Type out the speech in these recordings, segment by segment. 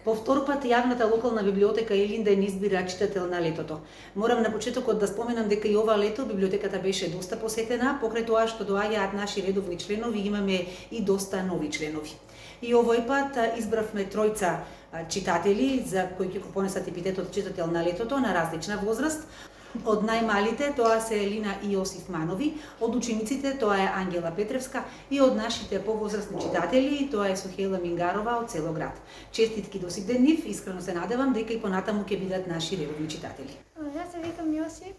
По втор пат јавната локална библиотека Илинден избира читател на летото. Морам на почетокот да споменам дека и ова лето библиотеката беше доста посетена, покрај тоа што доаѓаат наши редовни членови, имаме и доста нови членови. И овој пат избравме тројца читатели за кои ќе го понесат епитетот читател на летото на различна возраст. Од најмалите тоа се Елина и Јосиф Манови, од учениците тоа е Ангела Петревска и од нашите повозрастни читатели тоа е Сухела Мингарова од Целоград. Честитки до сите нив, искрено се надевам дека и понатаму ќе бидат наши редовни читатели. Јас се викам Јосиф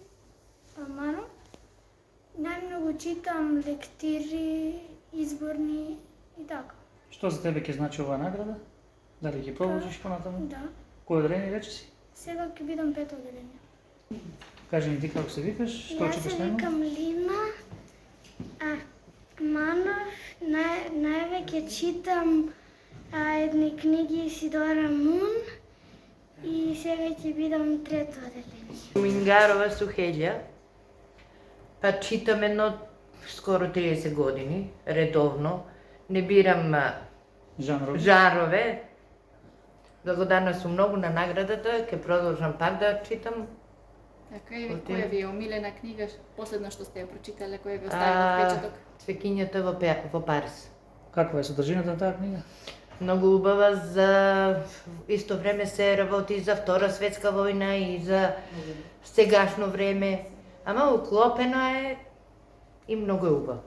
Манов. Најмногу читам лектири, изборни и така. Што за тебе ќе значи оваа награда? Дали ќе продолжиш понатаму? Да. Кој одделение рече си? Сега ќе бидам пето одделение. Кажи ми ти како се викаш, што Јас читаш се најмногу? викам Лина Манов. Највеќе читам едни книги Сидора Мун и сега ќе бидам трето одделение. Мингарова Сухелја, па читам едно скоро 30 години, редовно. Не бирам жанрове. Благодарна сум многу на наградата, ќе продолжам пак да читам. Така и која ви е омилена книга, последно што сте ја прочитале, која ви оставила впечаток? Цвеќињата во Париз. Каква е содржината на таа книга? Многу убава, за исто време се работи за Втора светска војна и за сегашно време, ама уклопено е и многу е убаво.